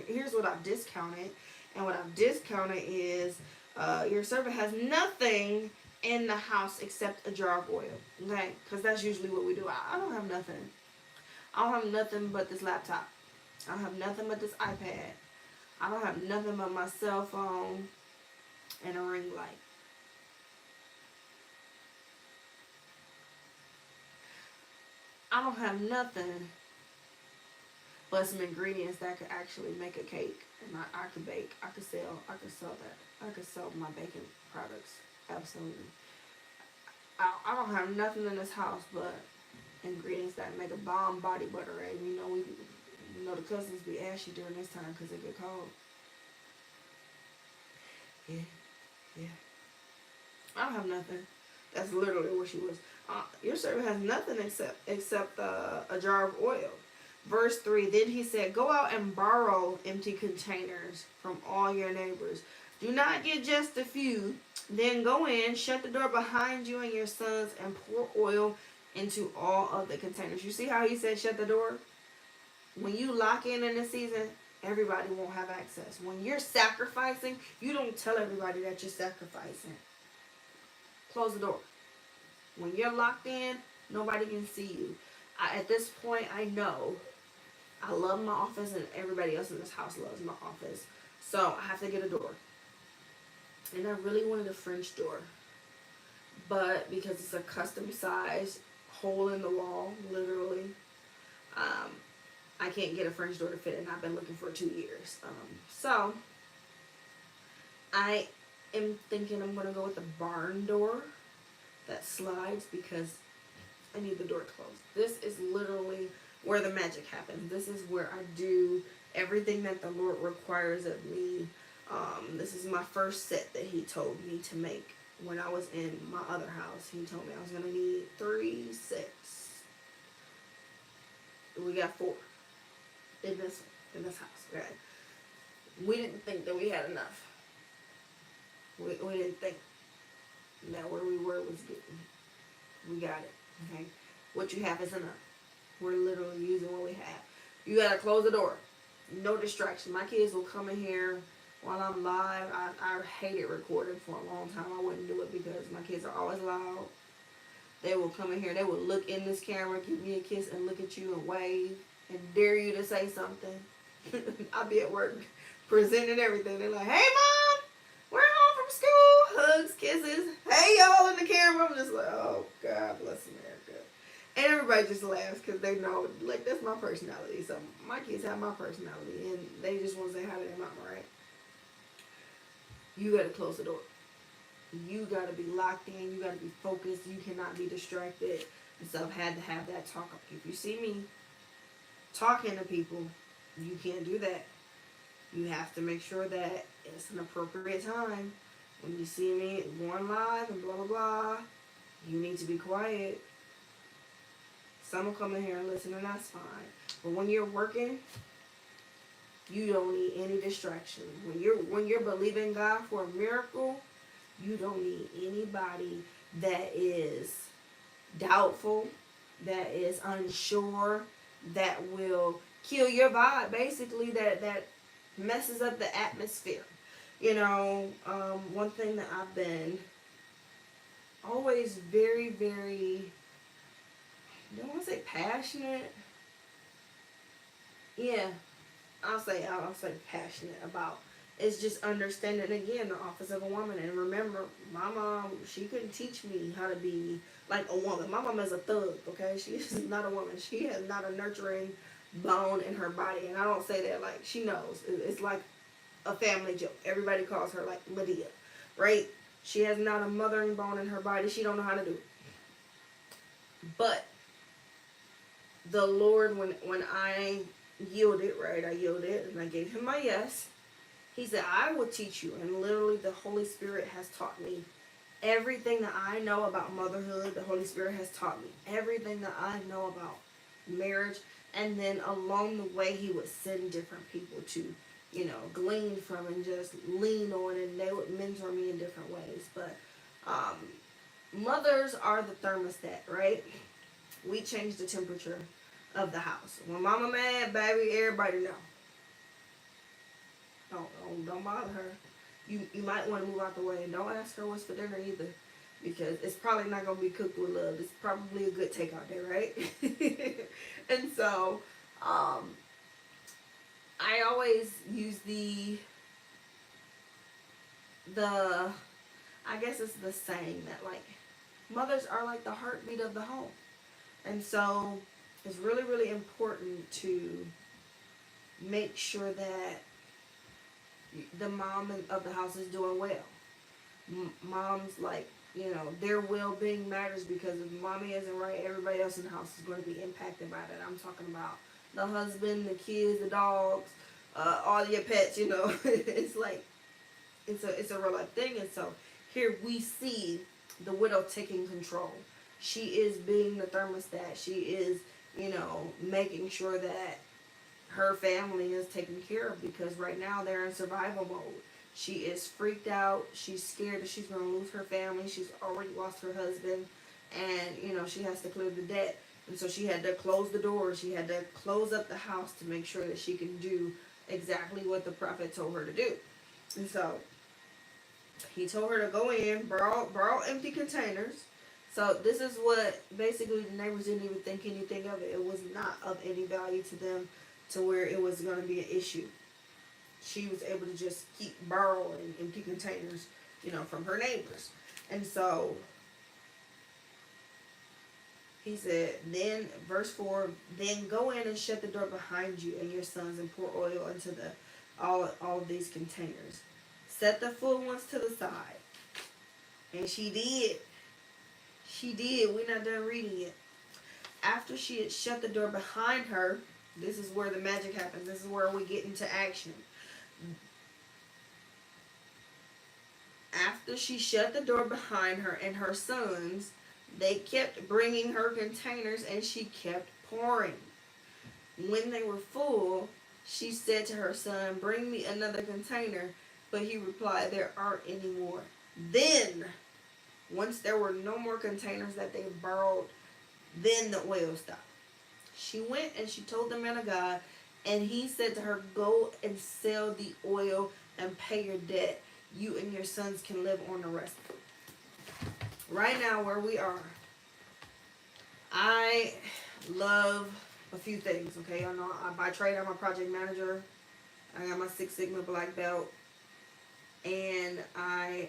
here's what I've discounted. And what I've discounted is your servant has nothing in the house except a jar of oil. Okay? Because that's usually what we do. I don't have nothing. I don't have nothing but this laptop. I don't have nothing but this iPad. I don't have nothing but my cell phone and a ring light. I don't have nothing but some ingredients that could actually make a cake, and I could bake. I could sell that. I could sell my baking products. Absolutely. I don't have nothing in this house but ingredients that make a bomb body butter. And the cousins be ashy during this time because it get cold. Yeah, yeah. I don't have nothing. That's literally what she was. Your servant has nothing except a jar of oil. Verse 3, then he said, go out and borrow empty containers from all your neighbors. Do not get just a few. Then go in, shut the door behind you and your sons, and pour oil into all of the containers. You see how he said shut the door? When you lock in this season, everybody won't have access. When you're sacrificing, you don't tell everybody that you're sacrificing. Close the door. When you're locked in, nobody can see you. At this point, I know I love my office, and everybody else in this house loves my office. So I have to get a door. And I really wanted a French door. But because it's a custom size hole in the wall, literally, um, I can't get a French door to fit, and I've been looking for 2 years. So I am thinking I'm gonna go with the barn door that slides because I need the door closed. This is literally where the magic happens. This is where I do everything that the Lord requires of me. This is my first set that He told me to make when I was in my other house. He told me I was gonna need 3 sets. We got 4 in this house. Okay, we didn't think that we had enough. We didn't think that where we were was good. We got it. Okay, what you have is enough. We're literally using what we have. You gotta close the door. No distraction. My kids will come in here while I'm live. I hated recording for a long time. I wouldn't do it because my kids are always loud. They will come in here. They will look in this camera, give me a kiss, and look at you and wave and dare you to say something. I'll be at work presenting everything. They're like, "Hey, Mom, we're home from school." Hugs, kisses. Hey, y'all in the camera. I'm just like, oh, God bless America. And everybody just laughs because they know, like, that's my personality. So my kids have my personality, and they just want to say hi to their mama, right? You got to close the door. You got to be locked in. You got to be focused. You cannot be distracted. And so I've had to have that talk. If you see me talking to people, you can't do that. You have to make sure that it's an appropriate time. When you see me going live and blah, blah, blah, you need to be quiet. Some will come in here and listen, and that's fine. But when you're working, you don't need any distraction. When you're believing God for a miracle, you don't need anybody that is doubtful, that is unsure, that will kill your vibe, basically, that messes up the atmosphere. You know, one thing that I've been always very, very, I don't want to say passionate. Yeah, I'll say passionate about. It's just understanding, again, the office of a woman. And remember, my mom, she couldn't teach me how to be like a woman. My mom is a thug, okay? She is not a woman. She has not a nurturing bone in her body. And I don't say that like she knows. It's like a family joke. Everybody calls her like Medea, right? She has not a mothering bone in her body. She don't know how to do it. But the Lord, when I yielded, right? I yielded and I gave Him my yes. He said, I will teach you. And literally the Holy Spirit has taught me everything that I know about motherhood. The Holy Spirit has taught me everything that I know about marriage. And then along the way, He would send different people to, glean from and just lean on. And they would mentor me in different ways. But mothers are the thermostat, right? We change the temperature of the house. When mama mad, baby, everybody know. Don't bother her. You might want to move out the way, and don't ask her what's for dinner either, because it's probably not gonna be cooked with love. It's probably a good takeout day, right? And so, I always use the I guess it's the saying that like mothers are like the heartbeat of the home, and so it's really really important to make sure that the mom of the house is doing well. Moms, like, their well-being matters, because if mommy isn't right, everybody else in the house is going to be impacted by that. I'm talking about the husband, the kids, the dogs, all your pets. It's like it's a real life thing. And so here we see the widow taking control. She is being the thermostat. She is making sure that her family is taken care of, because right now they're in survival mode. She is freaked out. She's scared that she's going to lose her family. She's already lost her husband, and she has to clear the debt. And so she had to close the doors. She had to close up the house to make sure that she can do exactly what the prophet told her to do. And so he told her to go in, borrow empty containers. So this is what basically the neighbors didn't even think anything of it. It was not of any value to them to where it was going to be an issue. she was able to just keep borrowing empty containers, from her neighbors. And so he said, then, verse 4, then go in and shut the door behind you and your sons and pour oil into all of these containers. Set the full ones to the side. And she did. She did. We're not done reading it. After she had shut the door behind her, this is where the magic happens. This is where we get into action. After she shut the door behind her and her sons, they kept bringing her containers and she kept pouring. When they were full, she said to her son, bring me another container. But he replied, there aren't any more. Then, once there were no more containers that they borrowed, then the oil stopped. She went and she told the man of God, and he said to her, go and sell the oil and pay your debt. You and your sons can live on the rest. Right now, where we are, I love a few things, okay? I know by trade, I'm a project manager. I got my Six Sigma black belt. And I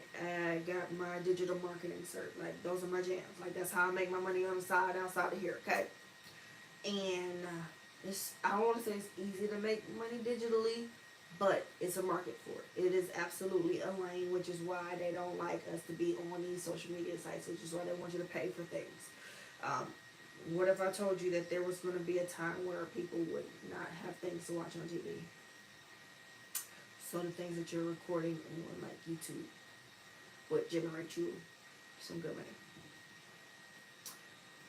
got my digital marketing cert. Like, those are my jams. Like, that's how I make my money on the side, outside of here, okay? And I don't want to say it's easy to make money digitally, but it's a market for it. It is absolutely a lane, which is why they don't like us to be on these social media sites, which is why they want you to pay for things. What if I told you that there was going to be a time where people would not have things to watch on TV? So the things that you're recording on like YouTube would generate you some good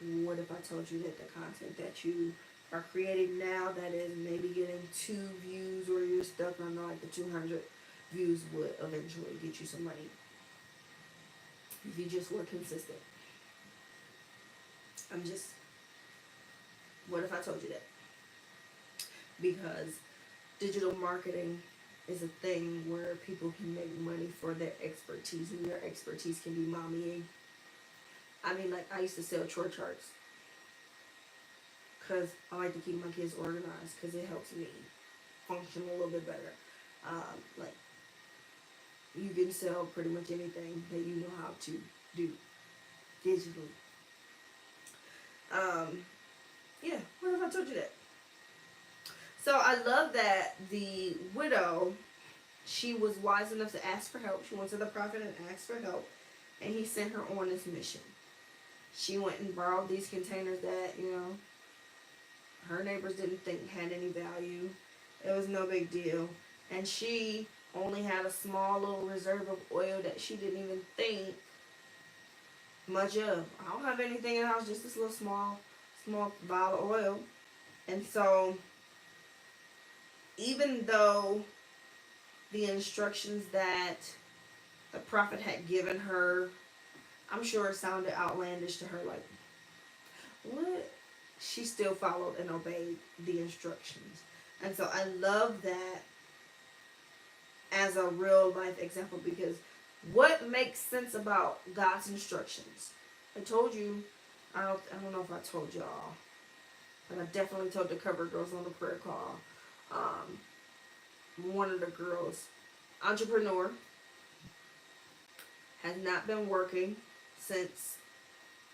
money. What if I told you that the content that you are creating now that is maybe getting 2 views or you're stuck on like the 200 views would eventually get you some money if you just were consistent? What if I told you that? Because digital marketing is a thing where people can make money for their expertise, and your expertise can be mommying. I mean, like, I used to sell chore charts because I like to keep my kids organized because it helps me function a little bit better. Like, you can sell pretty much anything that you know how to do digitally. Yeah, what if I told you that? So I love that the widow, she was wise enough to ask for help. She went to the prophet and asked for help, and he sent her on this mission. She went and borrowed these containers that, her neighbors didn't think had any value. It was no big deal. And she only had a small little reserve of oil that she didn't even think much of. I don't have anything in the house, just this little small vial of oil. And so, even though the instructions that the prophet had given her, I'm sure it sounded outlandish to her, like, what? She still followed and obeyed the instructions. And so I love that as a real life example, because what makes sense about God's instructions? I told you, I don't know if I told y'all, but I definitely told the cover girls on the prayer call. One of the girls, entrepreneur, has not been working since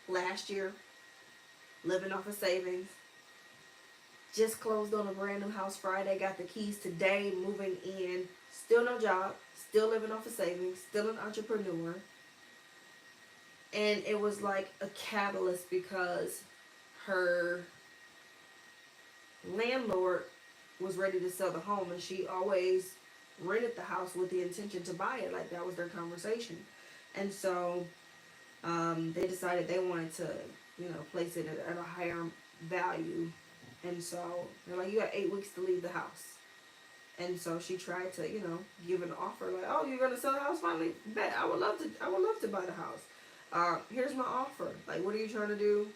last year, living off of savings. Just closed on a brand new house Friday, got the keys today, moving in. Still no job, still living off of savings, still an entrepreneur. And it was like a catalyst because her landlord was ready to sell the home, and she always rented the house with the intention to buy it. Like, that was their conversation. And so they decided they wanted to, place it at a higher value. And so they're like, you got 8 weeks to leave the house. And so she tried to, give an offer like, oh, you're gonna sell the house finally? Bet I would love to buy the house. Here's my offer. Like, what are you trying to do?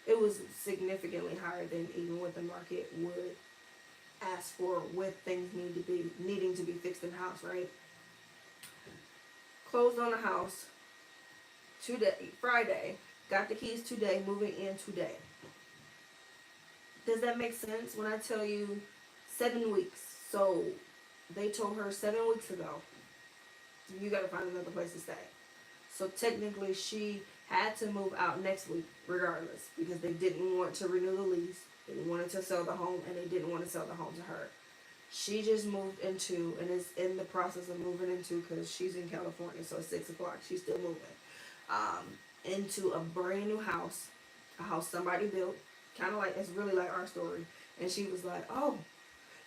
It was significantly higher than even what the market would ask for with things needing to be fixed in the house, right? Closed on the house today, Friday. Got the keys today, moving in today. Does that make sense when I tell you 7 weeks? So they told her 7 weeks ago, you got to find another place to stay. So technically, she had to move out next week, regardless, because they didn't want to renew the lease. They wanted to sell the home, and they didn't want to sell the home to her. She just moved into, and is in the process of moving into, because she's in California, so it's 6 o'clock. She's still moving. Into a brand new house, a house somebody built, kind of like, it's really like our story. And she was like, oh,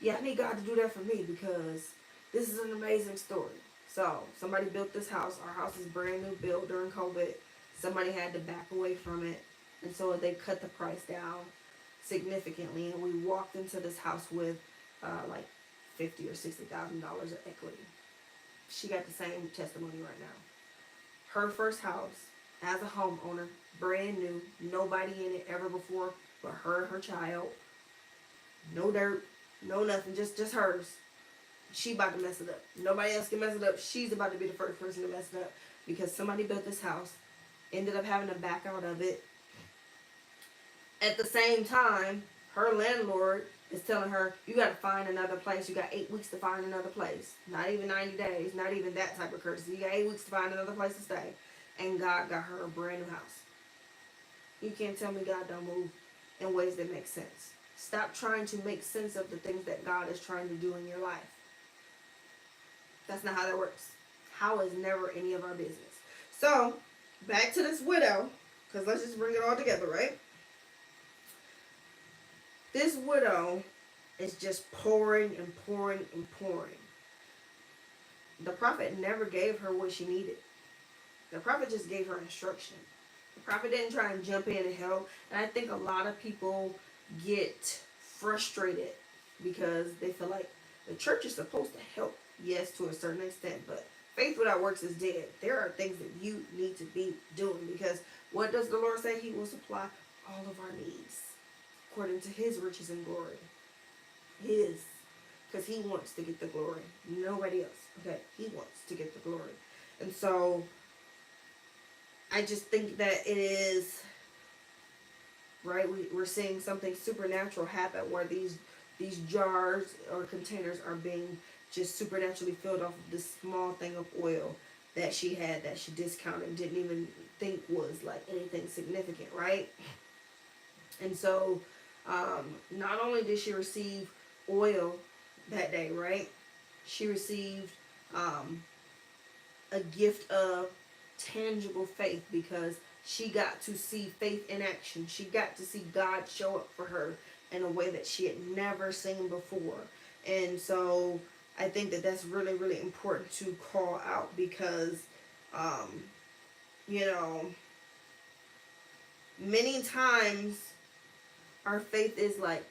yeah, I need God to do that for me because this is an amazing story. So somebody built this house. Our house is brand new, built during COVID. Somebody had to back away from it, and so they cut the price down significantly. And we walked into this house with like $50,000 or $60,000 of equity. She got the same testimony right now. Her first house as a homeowner, brand new, nobody in it ever before but her and her child. No dirt, no nothing, just hers. She about to mess it up. Nobody else can mess it up. She's about to be the first person to mess it up because somebody built this house, ended up having to back out of it. At the same time, her landlord is telling her, you got to find another place. You got 8 weeks to find another place. Not even 90 days. Not even that type of courtesy. You got 8 weeks to find another place to stay. And God got her a brand new house. You can't tell me God don't move in ways that make sense. Stop trying to make sense of the things that God is trying to do in your life. That's not how that works. How is never any of our business. So, back to this widow, because let's just bring it all together, right? This widow is just pouring and pouring and pouring. The prophet never gave her what she needed. The prophet just gave her instruction. The prophet didn't try and jump in and help. And I think a lot of people get frustrated because they feel like the church is supposed to help. Yes, to a certain extent, but faith without works is dead. There are things that you need to be doing because what does the Lord say? He will supply all of our needs according to His riches and glory. His. Because He wants to get the glory. Nobody else. Okay? He wants to get the glory. And so, I just think that it is, right? We're seeing something supernatural happen where these jars or containers are being just supernaturally filled off of this small thing of oil that she had that she discounted and didn't even think was like anything significant, right? And so not only did she receive oil that day, right? She received a gift of tangible faith because she got to see faith in action. She got to see God show up for her in a way that she had never seen before. And so I think that that's really, really important to call out because, you know, many times our faith is like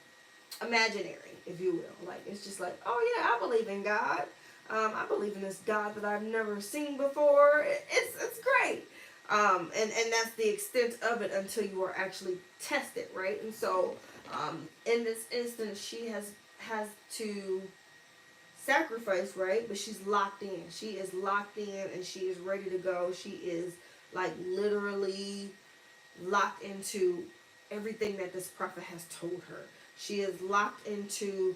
imaginary, if you will. Like, it's just like, oh yeah, I believe in God. I believe in this God that I've never seen before. It's great. And that's the extent of it until you are actually tested, right? And so, in this instance, she has to sacrifice, right? But she's locked in. She is locked in and she is ready to go. She is like literally locked into everything that this prophet has told her. She is locked into,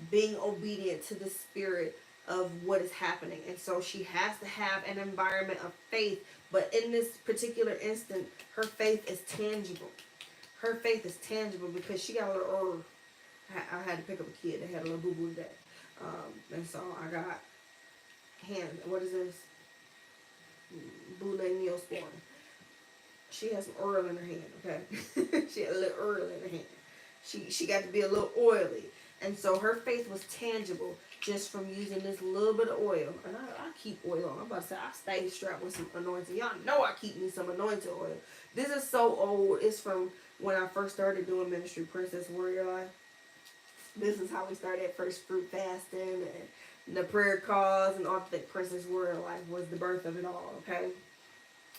being obedient to the spirit of what is happening. And so she has to have an environment of faith. But in this particular instant, her faith is tangible. Her faith is tangible because she got a little, I had to pick up a kid that had a little boo-boo today. And so I got what is this? Boule Neosporin. She has some oil in her hand, okay? She had a little oil in her hand. She got to be a little oily. And so her faith was tangible just from using this little bit of oil. And I keep oil on. I'm about to say, I stay strapped with some anointing. Y'all know I keep me some anointing oil. This is so old. It's from when I first started doing ministry, Princess Warrior Life. This is how we started First Fruit Fasting and the prayer calls and all that. Princess Warrior Life was the birth of it all, okay?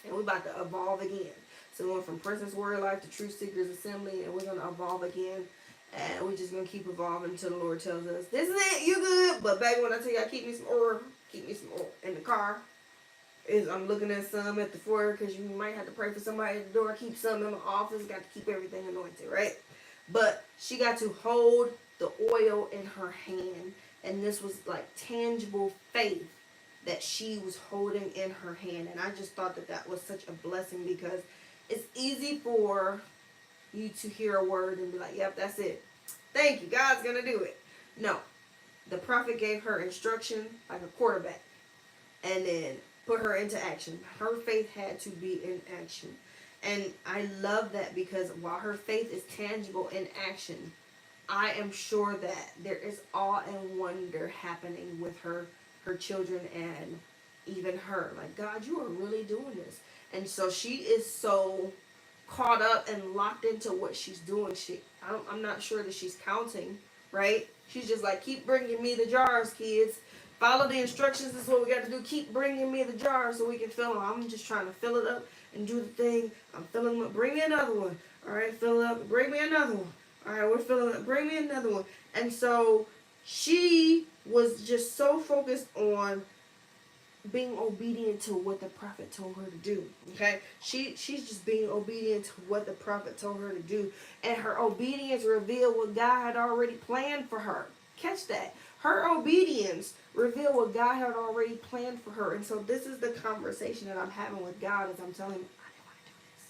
And we're about to evolve again. So we went from Princess Warrior Life to Truth Seekers Assembly, and we're going to evolve again. And we're just going to keep evolving until the Lord tells us, this is it, you good. But baby, when I tell you I keep me some oil in the car. I'm looking at some at the foyer because you might have to pray for somebody at the door. Keep some in my office. Got to keep everything anointed, right? But she got to hold the oil in her hand And this was like tangible faith that she was holding in her hand. And I just thought that that was such a blessing, because it's easy for you to hear a word and be like, yep, that's it. Thank you. God's going to do it. No. The prophet gave her instruction like a quarterback and then put her into action. Her faith had to be in action. And I love that, because while her faith is tangible in action, I am sure that there is awe and wonder happening with her children, and even her. Like, God, you are really doing this. And so she is so caught up and locked into what she's doing. I'm not sure that she's counting, right? She's just like, keep bringing me the jars, kids. Follow the instructions. This is what we got to do. Keep bringing me the jars so we can fill them. I'm just trying to fill it up and do the thing. I'm filling them up. Bring me another one. All right, fill it up. Bring me another one. All right, we're filling it up. Bring me another one. And so she was just so focused on being obedient to what the prophet told her to do. Okay, she's just being obedient to what the prophet told her to do, and her obedience revealed what God had already planned for her. Catch that. Her obedience revealed what God had already planned for her. And so this is the conversation that I'm having with God, as I'm telling him, I didn't want to do this.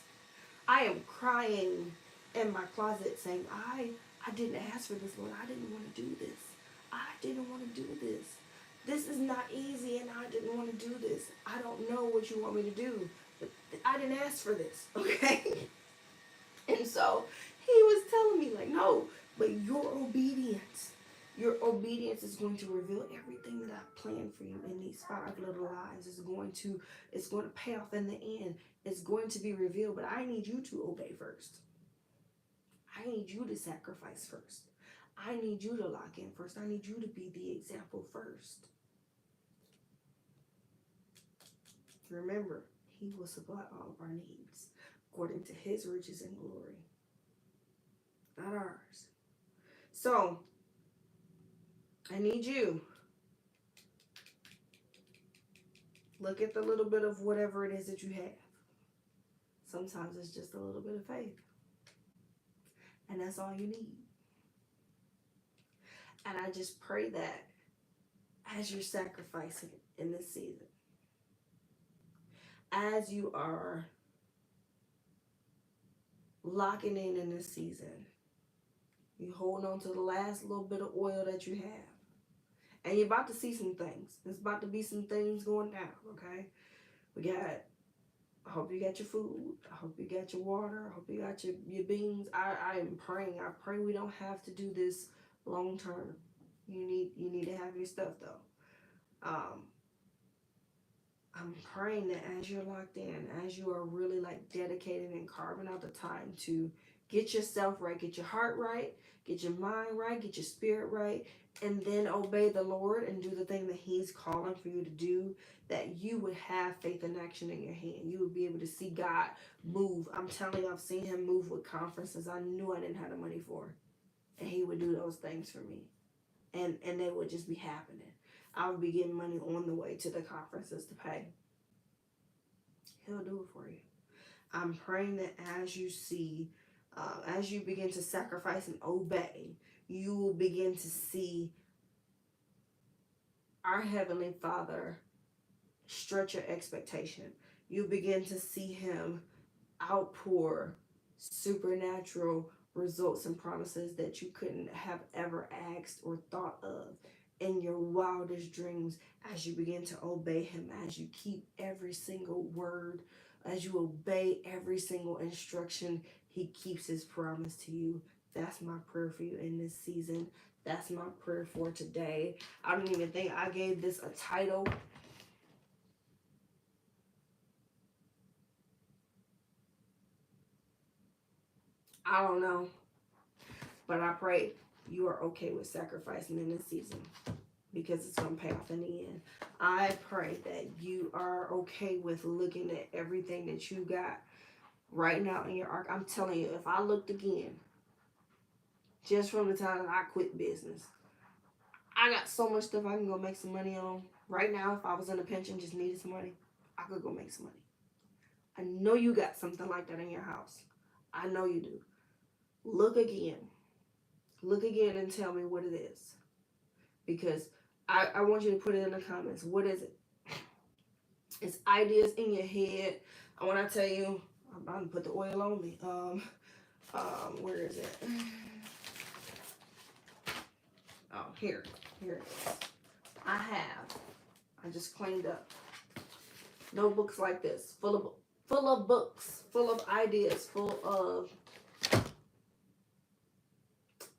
I am crying in my closet saying, I didn't ask for this, Lord. I didn't want to do this. I didn't want to do this. This is not easy, and I didn't want to do this. I don't know what you want me to do, but I didn't ask for this, okay? And so he was telling me, like, no, but your obedience is going to reveal everything that I've planned for you in these 5 little lives. It's going to pay off in the end. It's going to be revealed, but I need you to obey first. I need you to sacrifice first. I need you to lock in first. I need you to be the example first. Remember, he will supply all of our needs according to his riches and glory, not ours. So, I need you. Look at the little bit of whatever it is that you have. Sometimes it's just a little bit of faith. And that's all you need. And I just pray that as you're sacrificing in this season, as you are locking in this season, you hold on to the last little bit of oil that you have. And you're about to see some things. There's about to be some things going down, okay? I hope you got your food. I hope you got your water. I hope you got your beans. I am praying. I pray we don't have to do this long term. You need to have your stuff, though. I'm praying that as you're locked in, as you are really like dedicated and carving out the time to get yourself right, get your heart right, get your mind right, get your spirit right, and then obey the Lord and do the thing that he's calling for you to do, that you would have faith and action in your hand. You would be able to see God move. I'm telling you, I've seen him move with conferences I knew I didn't have the money for. And he would do those things for me. And they would just be happening. I would be getting money on the way to the conferences to pay. He'll do it for you. I'm praying that as you see, as you begin to sacrifice and obey, you will begin to see our Heavenly Father stretch your expectation. You begin to see him outpour supernatural results and promises that you couldn't have ever asked or thought of in your wildest dreams, as you begin to obey him, as you keep every single word, as you obey every single instruction. He keeps his promise to you. That's my prayer for you in this season. That's my prayer for today. I don't even think I gave this a title. I don't know. But I pray you are okay with sacrificing in this season, because it's going to pay off in the end. I pray that you are okay with looking at everything that you got right now in your ark. I'm telling you, if I looked again, just from the time that I quit business, I got so much stuff I can go make some money on. Right now, if I was in a pension, just needed some money, I could go make some money. I know you got something like that in your house. I know you do. Look again. Look again and tell me what it is. because I want you to put it in the comments. What is it? It's ideas in your head. And when I tell you, I'm about to put the oil on me. Where is it? Oh, here it is. I just cleaned up notebooks like this, full of books, full of ideas, full of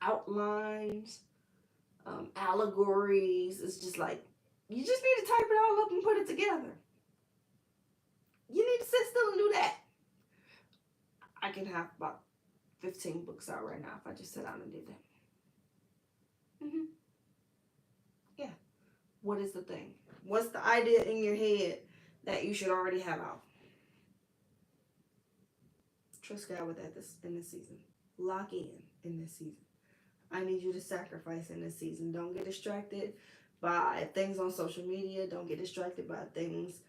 outlines, allegories. It's just like, you just need to type it all up and put it together. You need to sit still and do that. I can have about 15 books out right now if I just sit down and did that. Yeah. What is the thing? What's the idea in your head that you should already have out? Trust God with that in this season. Lock in this season. I need you to sacrifice in this season. Don't get distracted by things on social media. Don't get distracted by things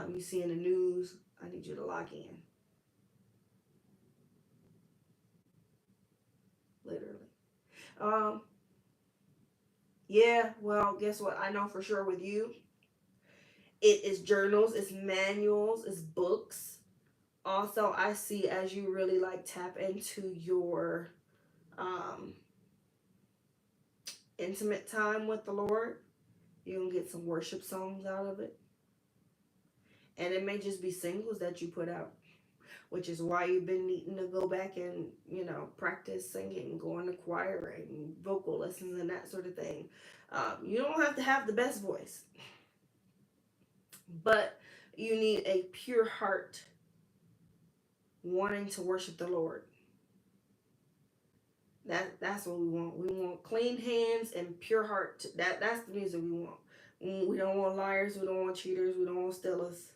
you see in the news. I need you to lock in. Literally. Yeah, well, guess what? I know for sure with you, it is journals, it's manuals, it's books. Also, I see as you really like tap into your intimate time with the Lord, you're going to get some worship songs out of it. And it may just be singles that you put out, which is why you've been needing to go back and, practice singing, going to choir and vocal lessons and that sort of thing. You don't have to have the best voice, but you need a pure heart wanting to worship the Lord. That's what we want. We want clean hands and pure heart. That's the music we want. We don't want liars. We don't want cheaters. We don't want stealers.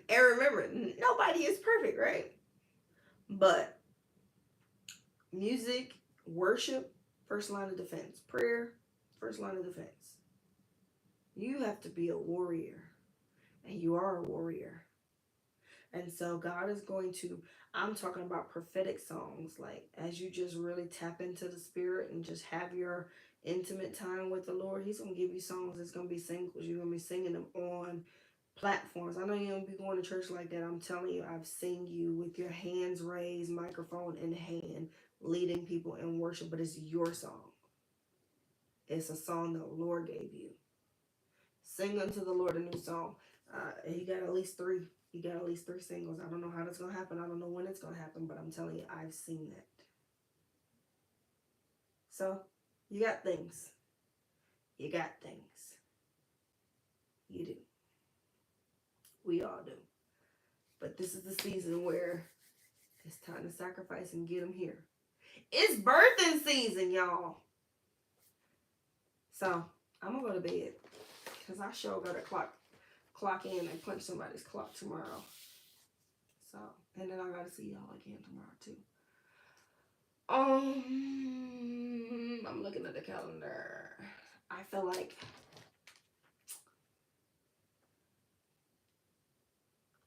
And remember, nobody is perfect, right? But music, worship, first line of defense. Prayer, first line of defense. You have to be a warrior, and you are a warrior. And so God is going to, I'm talking about prophetic songs, like as you just really tap into the spirit and just have your intimate time with the Lord, he's going to give you songs that's going to be singles. You're going to be singing them on platforms. I know you don't be going to church like that. I'm telling you, I've seen you with your hands raised, microphone in hand, leading people in worship, but it's your song. It's a song the Lord gave you. Sing unto the Lord a new song. He got at least 3. You got at least 3 singles. I don't know how that's going to happen. I don't know when it's going to happen, but I'm telling you, I've seen that. So, you got things. You got things. You do. We all do. But this is the season where it's time to sacrifice and get them here. It's birthing season, y'all. So, I'm going to go to bed because I sure got to clock in and punch somebody's clock tomorrow. So, and then I got to see y'all again tomorrow, too. I'm looking at the calendar. I feel like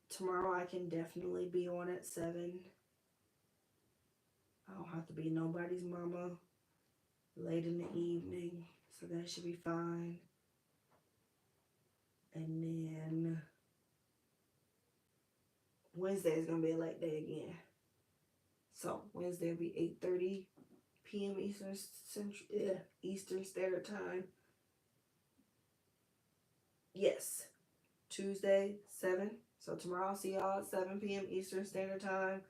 tomorrow I can definitely be on at 7. I don't have to be nobody's mama late in the evening, so that should be fine. And then Wednesday is going to be a late day again. So Wednesday will be 8:30 p.m. Eastern Standard Time. Yes. Tuesday, 7. So tomorrow I'll see y'all at 7 p.m. Eastern Standard Time.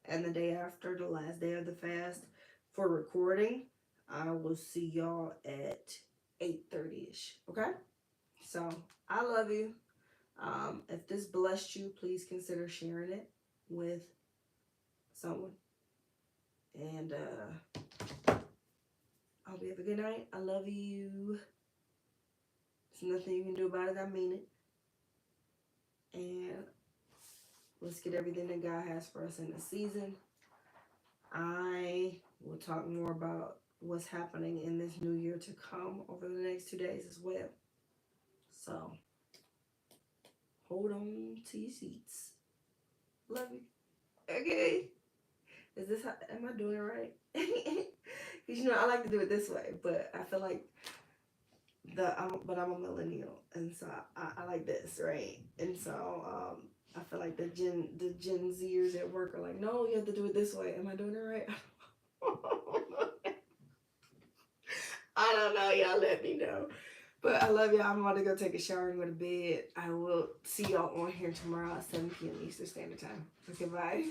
And the day after, the last day of the fast for recording, I will see y'all at 8:30ish. Okay? So I love you. If this blessed you, please consider sharing it with someone. And I hope you have a good night. I love you. There's nothing you can do about it. I mean it. And let's get everything that God has for us in the season. I will talk more about what's happening in this new year to come over the next 2 days as well. So, hold on to your seats. Love you. Okay. Am I doing it right? Because, I like to do it this way, but I feel like I'm a millennial, and so I like this, right? And so I feel like the Gen Zers at work are like, no, you have to do it this way. Am I doing it right? I don't know. Y'all let me know. But I love y'all. I'm about to go take a shower and go to bed. I will see y'all on here tomorrow at 7 p.m. Eastern Standard Time. Okay, bye.